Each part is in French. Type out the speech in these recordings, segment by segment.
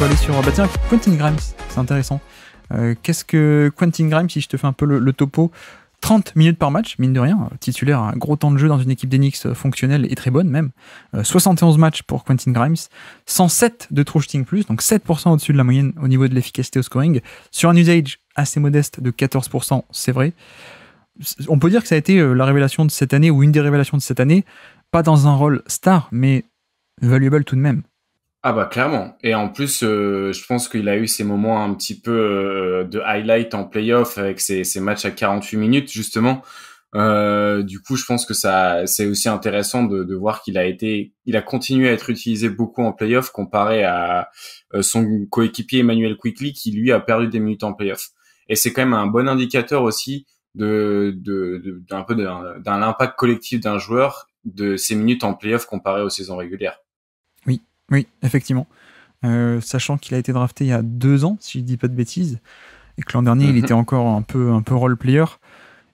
peut aller sur... Bah tiens, Quentin Grimes, c'est intéressant. Qu'est-ce que Quentin Grimes, si je te fais un peu le topo, 30 minutes par match, mine de rien, titulaire, un gros temps de jeu dans une équipe d'Enix fonctionnelle et très bonne même. 71 matchs pour Quentin Grimes, 107 de true shooting plus, donc 7% au-dessus de la moyenne au niveau de l'efficacité au scoring, sur un usage assez modeste de 14%, c'est vrai. On peut dire que ça a été la révélation de cette année, ou une des révélations de cette année, pas dans un rôle star, mais valuable tout de même. Ah bah clairement. Et en plus, je pense qu'il a eu ces moments un petit peu de highlight en playoff avec ces matchs à 48 minutes justement. Du coup, je pense que ça, c'est aussi intéressant de voir il a continué à être utilisé beaucoup en playoff comparé à son coéquipier Emmanuel Quickley qui lui a perdu des minutes en playoff. Et c'est quand même un bon indicateur aussi d'un peu d'un impact collectif d'un joueur de ses minutes en playoff comparé aux saisons régulières. Oui, effectivement. Sachant qu'il a été drafté il y a 2 ans, si je dis pas de bêtises, et que l'an dernier, il était encore un peu role player.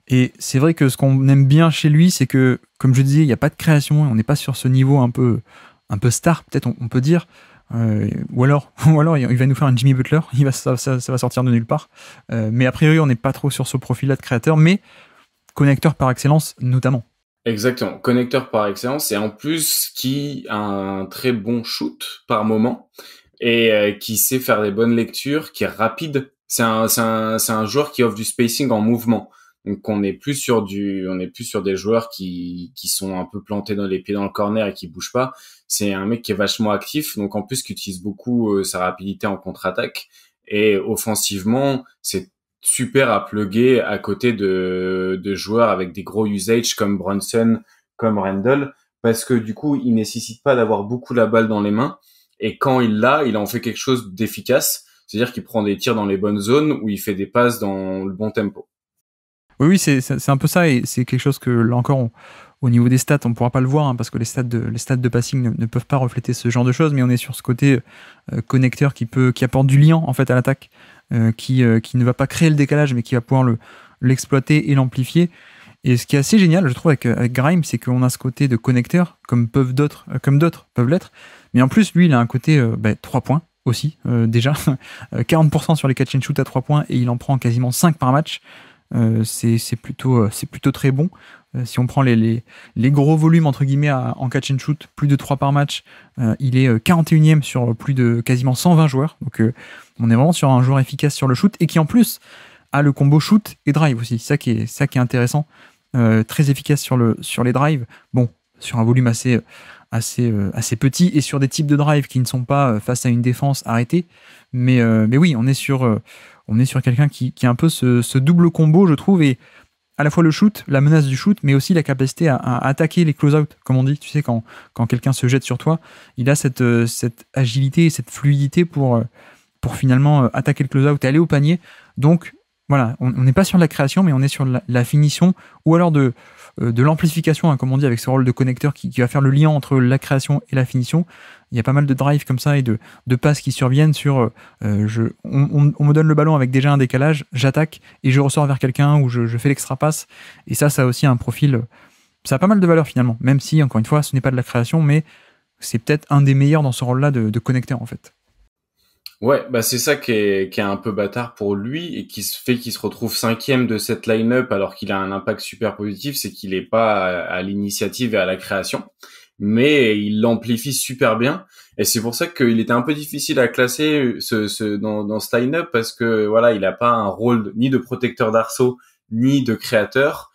Et c'est vrai que ce qu'on aime bien chez lui, c'est que, comme je disais, il n'y a pas de création, on n'est pas sur ce niveau un peu star, peut-être on peut dire. Ou alors il va nous faire un Jimmy Butler, ça va sortir de nulle part. Mais a priori, on n'est pas trop sur ce profil-là de créateur, mais connecteur par excellence, notamment. Exactement, connecteur par excellence et en plus qui a un très bon shoot par moment et qui sait faire des bonnes lectures, qui est rapide. C'est un joueur qui offre du spacing en mouvement. Donc on n'est plus sur des joueurs qui sont un peu plantés dans les pieds dans le corner et qui bougent pas. C'est un mec qui est vachement actif, donc en plus qui utilise beaucoup sa rapidité en contre-attaque et offensivement, c'est super à plugger à côté de joueurs avec des gros usages comme Brunson, comme Randle, parce que du coup, il nécessite pas d'avoir beaucoup la balle dans les mains, et quand il en fait quelque chose d'efficace, c'est-à-dire qu'il prend des tirs dans les bonnes zones, ou il fait des passes dans le bon tempo. Oui, c'est un peu ça, et c'est quelque chose que, là encore, au niveau des stats, on ne pourra pas le voir, hein, parce que les stats de passing ne peuvent pas refléter ce genre de choses, mais on est sur ce côté connecteur qui apporte du lien en fait à l'attaque, qui ne va pas créer le décalage, mais qui va pouvoir l'exploiter et l'amplifier. Et ce qui est assez génial, je trouve, avec Grimes, c'est qu'on a ce côté de connecteur, comme d'autres peuvent l'être, mais en plus, lui, il a un côté 3 points aussi, déjà, 40% sur les catch and shoot à 3 points, et il en prend quasiment 5 par match. C'est plutôt très bon. Si on prend les gros volumes entre guillemets en catch and shoot, plus de 3 par match, il est 41e sur plus de quasiment 120 joueurs. Donc on est vraiment sur un joueur efficace sur le shoot et qui en plus a le combo shoot et drive aussi. Ça qui est intéressant. Très efficace sur les drives. Bon, sur un volume assez petit et sur des types de drives qui ne sont pas face à une défense arrêtée. Mais oui, on est sur quelqu'un qui a un peu ce double combo, je trouve, et à la fois le shoot, la menace du shoot, mais aussi la capacité à attaquer les close-out, comme on dit. Tu sais, quand quelqu'un se jette sur toi, il a cette agilité et cette fluidité pour finalement attaquer le close-out et aller au panier. Donc, voilà, on n'est pas sur la création, mais on est sur la finition, ou alors de l'amplification, hein, comme on dit, avec ce rôle de connecteur qui va faire le lien entre la création et la finition. Il y a pas mal de drives comme ça et de passes qui surviennent sur on me donne le ballon avec déjà un décalage, j'attaque et je ressors vers quelqu'un ou je fais l'extra passe. Et ça a aussi un profil, ça a pas mal de valeur finalement, même si, encore une fois, ce n'est pas de la création, mais c'est peut-être un des meilleurs dans ce rôle-là de connecteur en fait. Ouais, bah c'est ça qui est un peu bâtard pour lui et qui fait qu'il se retrouve 5e de cette line-up alors qu'il a un impact super positif, c'est qu'il est pas à l'initiative et à la création, mais il l'amplifie super bien et c'est pour ça qu'il était un peu difficile à classer dans ce line-up parce que voilà, il a pas un rôle ni de protecteur d'arceau ni de créateur.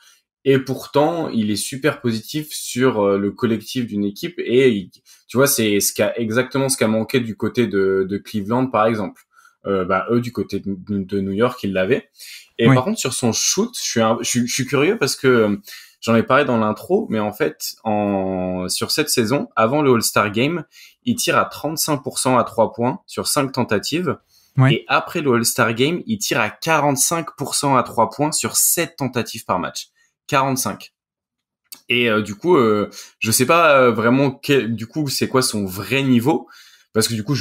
Et pourtant, il est super positif sur le collectif d'une équipe et tu vois, c'est exactement ce qu'a manqué du côté de Cleveland, par exemple. Eux, du côté de New York, ils l'avaient. Et Oui. par contre, sur son shoot, je suis curieux parce que j'en ai parlé dans l'intro, mais en fait, sur cette saison, avant le All-Star Game, il tire à 35% à 3 points sur 5 tentatives. Ouais. Et après le All-Star Game, il tire à 45% à 3 points sur 7 tentatives par match. 45. Et du coup, je sais pas vraiment du coup c'est quoi son vrai niveau, parce que du coup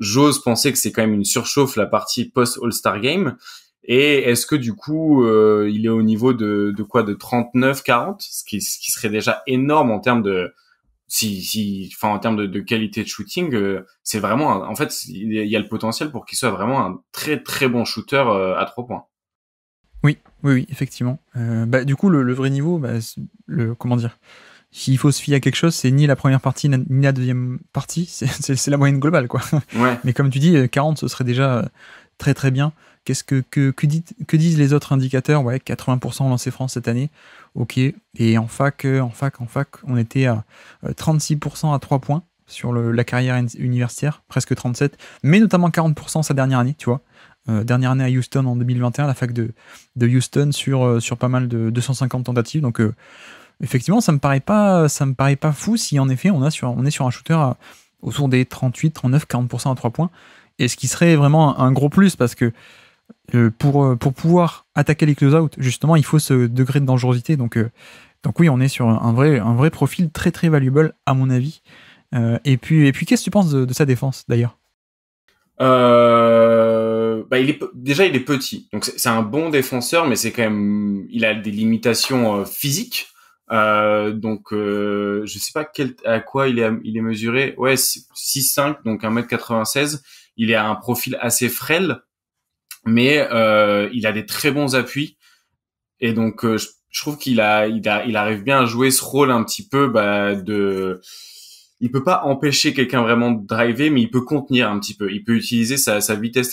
j'ose penser que c'est quand même une surchauffe la partie post All-Star Game. Et est-ce que du coup il est au niveau de quoi, de 39-40, ce qui serait déjà énorme en termes de enfin, en termes de qualité de shooting, c'est vraiment, en fait, il y a le potentiel pour qu'il soit vraiment un très très bon shooter à 3 points. Oui, effectivement. Du coup, le vrai niveau, comment dire, s'il faut se fier à quelque chose, c'est ni la première partie ni la deuxième partie, c'est la moyenne globale, quoi. Ouais. Mais comme tu dis, 40, ce serait déjà très très bien. Qu'est-ce que disent les autres indicateurs? Ouais, 80% lancé franc cette année. Ok. Et en fac, on était à 36% à 3 points sur la carrière universitaire, presque 37, mais notamment 40% sa dernière année, tu vois. Dernière année à Houston en 2021, la fac de Houston sur pas mal de 250 tentatives. Donc effectivement, ça me paraît pas fou si en effet on est sur un shooter autour des 38, 39, 40% à 3 points. Et ce qui serait vraiment un gros plus parce que pour pouvoir attaquer les close-out, justement, il faut ce degré de dangerosité. Donc oui, on est sur un vrai profil très très valuable à mon avis. Et puis qu'est-ce que tu penses de sa défense d'ailleurs? Il est petit, donc c'est un bon défenseur, mais c'est quand même, il a des limitations physiques. Je sais pas à quoi il est mesuré. Ouais, 6'5", donc 1m96. Il est à un profil assez frêle, mais il a des très bons appuis. Et donc je trouve il arrive bien à jouer ce rôle un petit peu il peut pas empêcher quelqu'un vraiment de driver, mais il peut contenir un petit peu. Il peut utiliser sa vitesse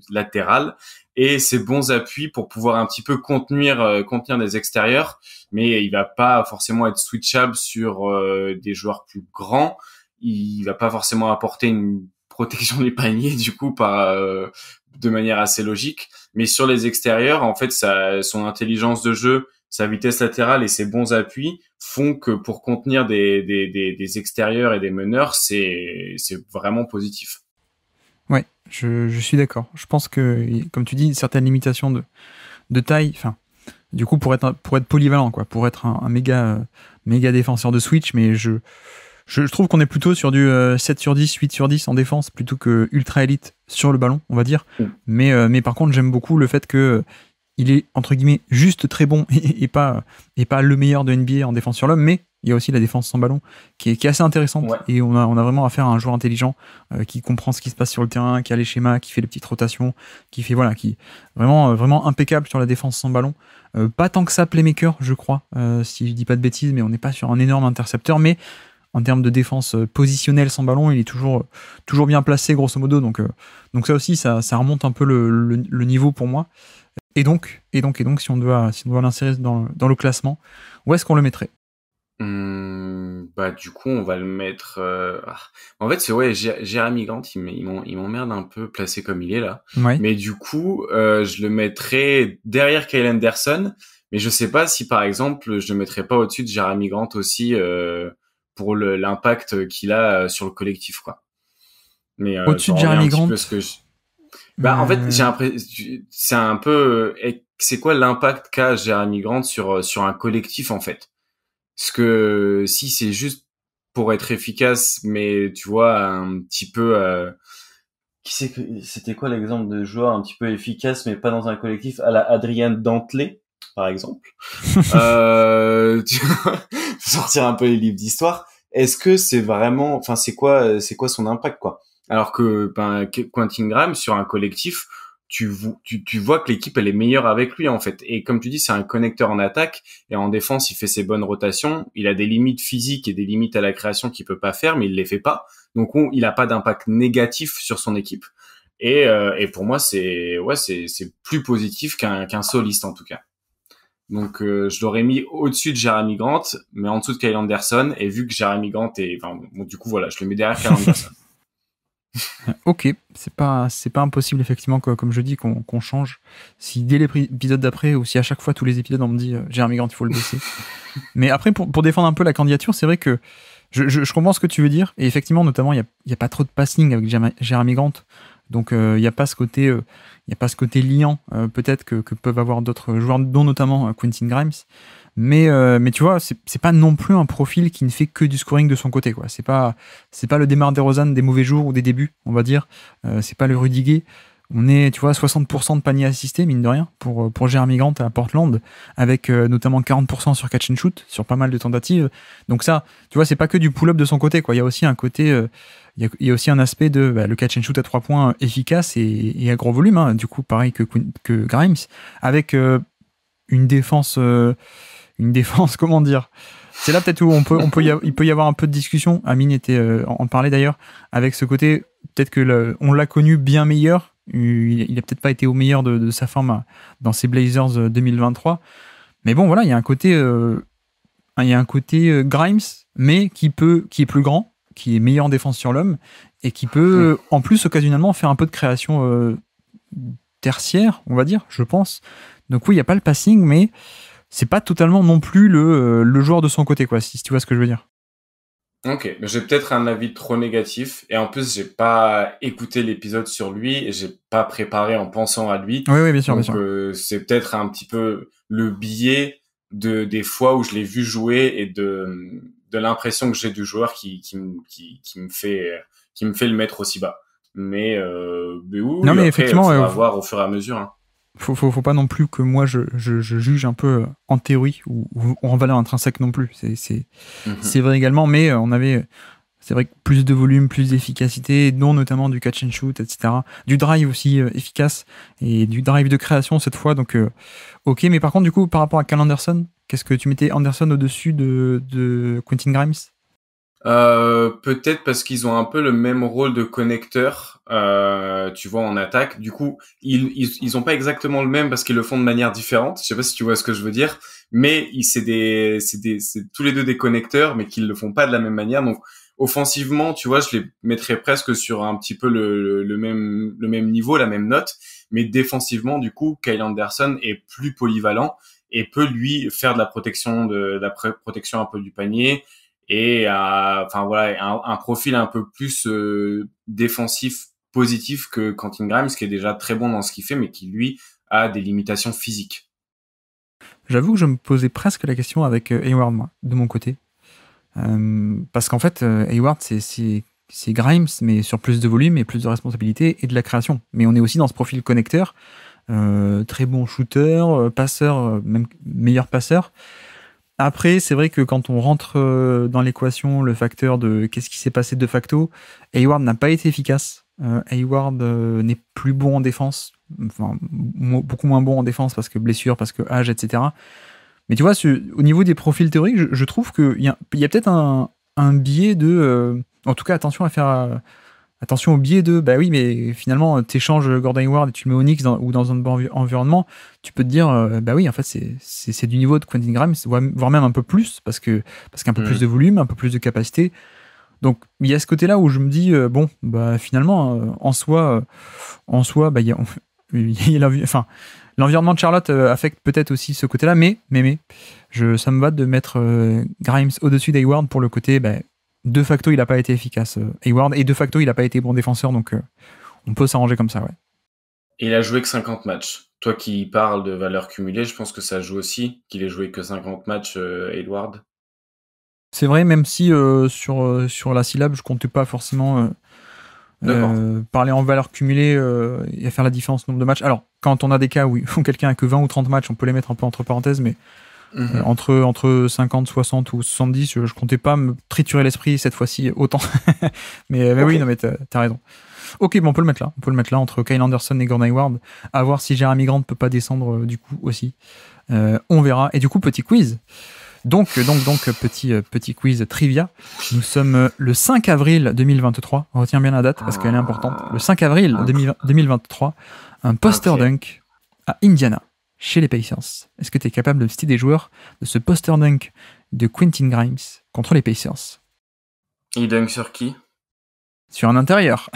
latérale et ses bons appuis pour pouvoir un petit peu contenir des extérieurs, mais il va pas forcément être switchable sur des joueurs plus grands. Il va pas forcément apporter une protection des paniers du coup de manière assez logique, mais sur les extérieurs, en fait, son intelligence de jeu, sa vitesse latérale et ses bons appuis font que pour contenir des extérieurs et des meneurs, c'est vraiment positif. Ouais, je suis d'accord. Je pense que, comme tu dis, certaines limitations de taille, enfin, du coup, pour être polyvalent, quoi, pour être un méga défenseur de switch, mais je trouve qu'on est plutôt sur du 7 sur 10, 8 sur 10 en défense plutôt que ultra élite sur le ballon, on va dire. Mais par contre, j'aime beaucoup le fait que il est entre guillemets juste très bon et pas le meilleur de NBA en défense sur l'homme, mais il y a aussi la défense sans ballon qui est assez intéressante. Ouais. Et on a vraiment affaire à un joueur intelligent qui comprend ce qui se passe sur le terrain, qui a les schémas, qui fait les petites rotations, qui vraiment impeccable sur la défense sans ballon. Pas tant que ça playmaker, je crois, si je dis pas de bêtises, mais on n'est pas sur un énorme intercepteur, mais en termes de défense positionnelle sans ballon, il est toujours bien placé grosso modo, donc ça aussi ça remonte un peu le niveau pour moi. Et donc, si on doit l'insérer dans le classement, où est-ce qu'on le mettrait? Du coup, on va le mettre. En fait, Jerami Grant, il m'emmerde un peu placé comme il est là. Ouais. Mais du coup, je le mettrais derrière Kyle Anderson. Mais je sais pas si, par exemple, je le mettrais pas au-dessus de Jerami Grant aussi pour l'impact qu'il a sur le collectif, quoi. Mais au-dessus de Jerami Grant. En fait, j'ai l'impression, c'est un peu, c'est quoi l'impact qu'a Jerami Grant sur un collectif en fait? Parce que si c'est juste pour être efficace, mais tu vois un petit peu, c'était quoi l'exemple de joueur un petit peu efficace mais pas dans un collectif à la Adrien Dantley par exemple? Tu vois, sortir un peu les livres d'histoire. Est-ce que c'est vraiment, enfin c'est quoi son impact quoi? Alors que Quentin Grimes sur un collectif, tu vois que l'équipe elle est meilleure avec lui en fait. Et comme tu dis, c'est un connecteur en attaque et en défense, il fait ses bonnes rotations. Il a des limites physiques et des limites à la création qu'il peut pas faire, mais il les fait pas. Donc il a pas d'impact négatif sur son équipe. Et pour moi, c'est plus positif qu'un soliste en tout cas. Donc je l'aurais mis au-dessus de Jerami Grant, mais en dessous de Kyle Anderson. Et vu que Jerami Grant du coup voilà, je le mets derrière Kyle Anderson. Ok, c'est pas impossible effectivement comme je dis qu'on change. Si dès l'épisode d'après ou si à chaque fois tous les épisodes on me dit Jerami Grant il faut le baisser. Mais après pour défendre un peu la candidature, c'est vrai que je comprends ce que tu veux dire et effectivement notamment il y a pas trop de passing avec Jerami Grant, donc il y a pas ce côté liant peut-être que peuvent avoir d'autres joueurs dont notamment Quentin Grimes. Mais tu vois, c'est pas non plus un profil qui ne fait que du scoring de son côté, quoi. C'est pas le DeMar DeRozan des mauvais jours ou des débuts, on va dire. C'est pas le Rudy Gay On est, tu vois, 60% de panier assisté, mine de rien, pour Jeremy Grant à Portland, avec notamment 40% sur catch and shoot, sur pas mal de tentatives. Donc ça, tu vois, c'est pas que du pull-up de son côté, quoi. Il y a aussi un côté, il y a aussi un aspect de le catch and shoot à 3 points efficace et à gros volume, hein. Du coup, pareil que Grimes, avec une défense, comment dire. C'est là peut-être où il peut y avoir un peu de discussion. Amine en parlait d'ailleurs, avec ce côté, peut-être que on l'a connu bien meilleur. Il a peut-être pas été au meilleur de sa forme dans ces Blazers 2023. Mais bon, voilà, il y a un côté, Grimes, mais qui est plus grand, qui est meilleur en défense sur l'homme, et qui peut, en plus, occasionnellement, faire un peu de création tertiaire, on va dire, je pense. Donc oui, il n'y a pas le passing, mais c'est pas totalement non plus le joueur de son côté, quoi, si tu vois ce que je veux dire. Ok, mais j'ai peut-être un avis trop négatif et en plus j'ai pas écouté l'épisode sur lui et j'ai pas préparé en pensant à lui. Oui, bien sûr, donc, bien sûr. C'est peut-être un petit peu le biais des fois où je l'ai vu jouer et de l'impression que j'ai du joueur qui me fait le mettre aussi bas. Mais oui, Non, mais après effectivement, faudra voir au fur et à mesure. Hein. Faut pas non plus que moi je juge un peu en théorie ou en valeur intrinsèque non plus. C'est vrai également, mais c'est vrai que plus de volume, plus d'efficacité, dont notamment du catch and shoot, etc. Du drive aussi efficace et du drive de création cette fois. Donc, ok, mais par contre, du coup, par rapport à Kyle Anderson, qu'est-ce que tu mettais Anderson au-dessus de Quentin Grimes? Peut-être parce qu'ils ont un peu le même rôle de connecteur, tu vois, en attaque. Du coup, ils ont pas exactement le même parce qu'ils le font de manière différente. Je sais pas si tu vois ce que je veux dire, mais c'est tous les deux des connecteurs, mais qu'ils le font pas de la même manière. Donc, offensivement, tu vois, je les mettrais presque sur un petit peu le même niveau, la même note. Mais défensivement, du coup, Kyle Anderson est plus polyvalent et peut lui faire de la protection protection un peu du panier. Et enfin voilà, un profil un peu plus défensif positif que Quentin Grimes, qui est déjà très bon dans ce qu'il fait, mais qui lui a des limitations physiques. J'avoue que je me posais presque la question avec Hayward, moi, de mon côté. Parce qu'en fait, Hayward, c'est Grimes, mais sur plus de volume et plus de responsabilité et de la création. Mais on est aussi dans ce profil connecteur, très bon shooter, passeur, même meilleur passeur. Après, c'est vrai que quand on rentre dans l'équation le facteur de qu'est-ce qui s'est passé de facto, Hayward n'a pas été efficace. Hayward n'est plus bon en défense, enfin, beaucoup moins bon en défense parce que blessure, parce que âge, etc. Mais tu vois, au niveau des profils théoriques, je trouve qu'il y a peut-être un biais de... en tout cas, attention à faire... attention au biais de, bah oui, mais finalement, tu échanges Gordon Hayward et tu le mets au Knicks ou dans un bon environnement, tu peux te dire, bah oui, en fait, c'est du niveau de Quentin Grimes, voire même un peu plus, parce qu'un peu plus de volume, un peu plus de capacité. Donc, il y a ce côté-là où je me dis, bon, bah finalement, en soi, bah, enfin, l'environnement de Charlotte affecte peut-être aussi ce côté-là, mais ça me va de mettre Grimes au-dessus d'Hayward pour le côté, bah, de facto, il n'a pas été efficace, Hayward, et de facto, il n'a pas été bon défenseur, donc on peut s'arranger comme ça, ouais. Et il a joué que 50 matchs. Toi qui parles de valeur cumulée, je pense que ça joue aussi, qu'il ait joué que 50 matchs, Hayward. C'est vrai, même si sur la syllabe, je comptais pas forcément parler en valeur cumulée et faire la différence nombre de matchs. Alors, quand on a des cas où quelqu'un a que 20 ou 30 matchs, on peut les mettre un peu entre parenthèses, mais entre 50, 60 ou 70, je comptais pas me triturer l'esprit cette fois-ci autant. mais okay. Oui, non, mais t'as raison. Ok, bon, on peut le mettre là, entre Kyle Anderson et Gordon Hayward, à voir si Jeremy Grant peut pas descendre du coup aussi. On verra. Et du coup, petit quiz. Donc petit quiz trivia. Nous sommes le 5 avril 2023. On retient bien la date parce qu'elle est importante. Le 5 avril 2023, un poster dunk à Indiana, chez les Pacers. Est-ce que tu es capable de citer des joueurs de ce poster dunk de Quentin Grimes contre les Pacers? Il dunk sur qui? Sur un intérieur.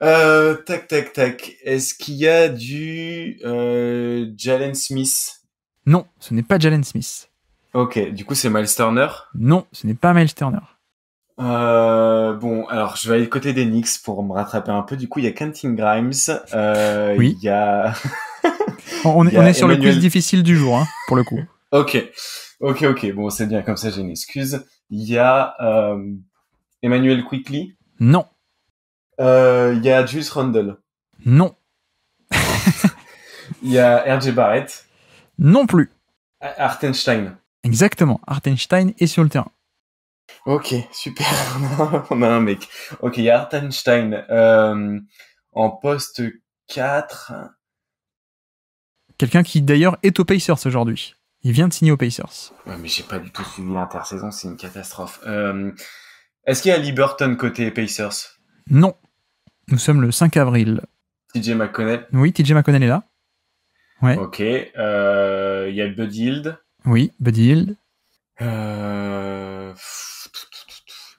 Tac. Est-ce qu'il y a du Jalen Smith? Non, ce n'est pas Jalen Smith. Ok, du coup c'est Miles Turner? Non, ce n'est pas Miles Turner. Bon, alors je vais aller du côté des Knicks pour me rattraper un peu. Du coup, il y a Quentin Grimes. Oui. Il y a... on est sur le quiz difficile du jour, hein, pour le coup. Ok. Bon, c'est bien, comme ça j'ai une excuse. Il y a Emmanuel Quickley. Non. Il y a Julius Randle. Non. Il y a R.J. Barrett. Non plus. Hartenstein. Exactement. Hartenstein est sur le terrain. Ok, super. On a un mec. Ok, il y a Hartenstein en poste 4. Quelqu'un qui d'ailleurs est aux Pacers aujourd'hui. Il vient de signer aux Pacers. Ouais, mais j'ai pas du tout suivi l'intersaison, c'est une catastrophe. Est-ce qu'il y a Liberton côté Pacers? Non. Nous sommes le 5 avril. TJ McConnell? Oui, TJ McConnell est là. Ouais. Ok. Il y a Buddy Hield. Oui, Buddy Hield.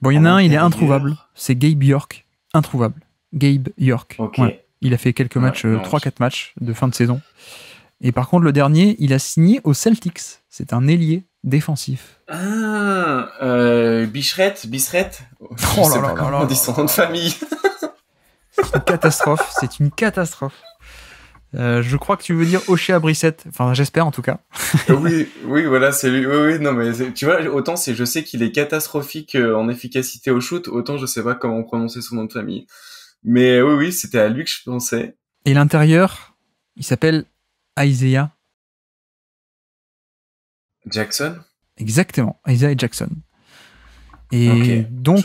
Bon, il y en a un, il est introuvable. C'est Gabe York. Introuvable. Gabe York. Ok. Ouais. Il a fait quelques matchs, 3-4 matchs de fin de saison. Et par contre, le dernier, il a signé aux Celtics. C'est un ailier défensif. Bichret? Oh là là là là. On dit son nom de famille. C'est une catastrophe. C'est une catastrophe. Je crois que tu veux dire Ochea Brissett. Enfin, j'espère en tout cas. Oui, voilà, c'est lui. Oui, non, mais tu vois, autant je sais qu'il est catastrophique en efficacité au shoot, autant je sais pas comment prononcer son nom de famille. Mais oui, c'était à lui que je pensais. Et l'intérieur, il s'appelle Isaiah Jackson? Exactement, Isaiah Jackson. Et okay. donc,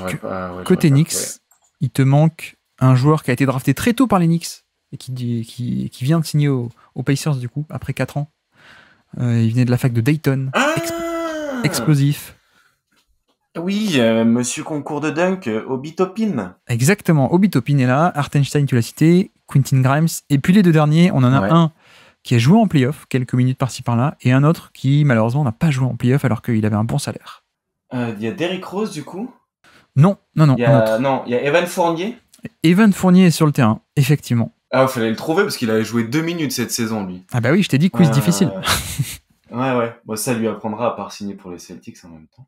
côté Knicks, il te manque un joueur qui a été drafté très tôt par les Knicks et qui vient de signer aux Pacers du coup, après 4 ans. Il venait de la fac de Dayton. Explosif. Oui, monsieur concours de dunk, Obi Toppin. Exactement, Obi Toppin est là, Hartenstein, tu l'as cité, Quentin Grimes. Et puis les deux derniers, on en a un qui a joué en playoff, quelques minutes par-ci par-là, et un autre qui malheureusement n'a pas joué en playoff alors qu'il avait un bon salaire. Il y a Derrick Rose du coup? Non. Il y a Evan Fournier. Evan Fournier est sur le terrain, effectivement. Ah, il fallait le trouver parce qu'il avait joué 2 minutes cette saison, lui. Ah bah oui, je t'ai dit quiz difficile. Ouais. Bon, ça lui apprendra à part signer pour les Celtics en même temps.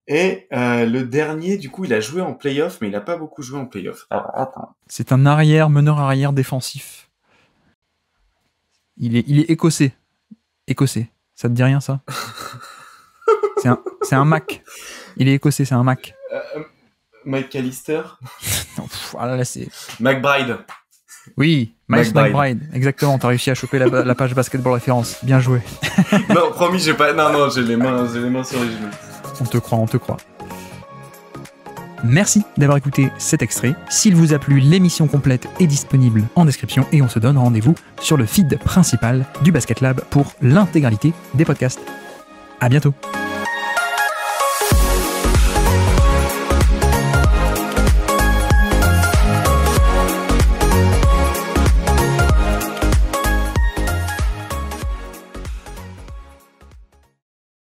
Et le dernier, du coup, il a joué en playoff, mais il a pas beaucoup joué en playoff. Alors, attends. C'est un meneur arrière défensif. Il est écossais. Écossais. Ça te dit rien, ça? C'est un Mac. Il est écossais, c'est un Mac. Mike Callister? Non, là, c'est... McBride. Oui, Miles McBride. Exactement, t'as réussi à choper la page basketball référence. Bien joué. Non, promis, j'ai pas... Non, j'ai les mains sur les genoux. On te croit. Merci d'avoir écouté cet extrait. S'il vous a plu, l'émission complète est disponible en description et on se donne rendez-vous sur le feed principal du Basket Lab pour l'intégralité des podcasts. À bientôt.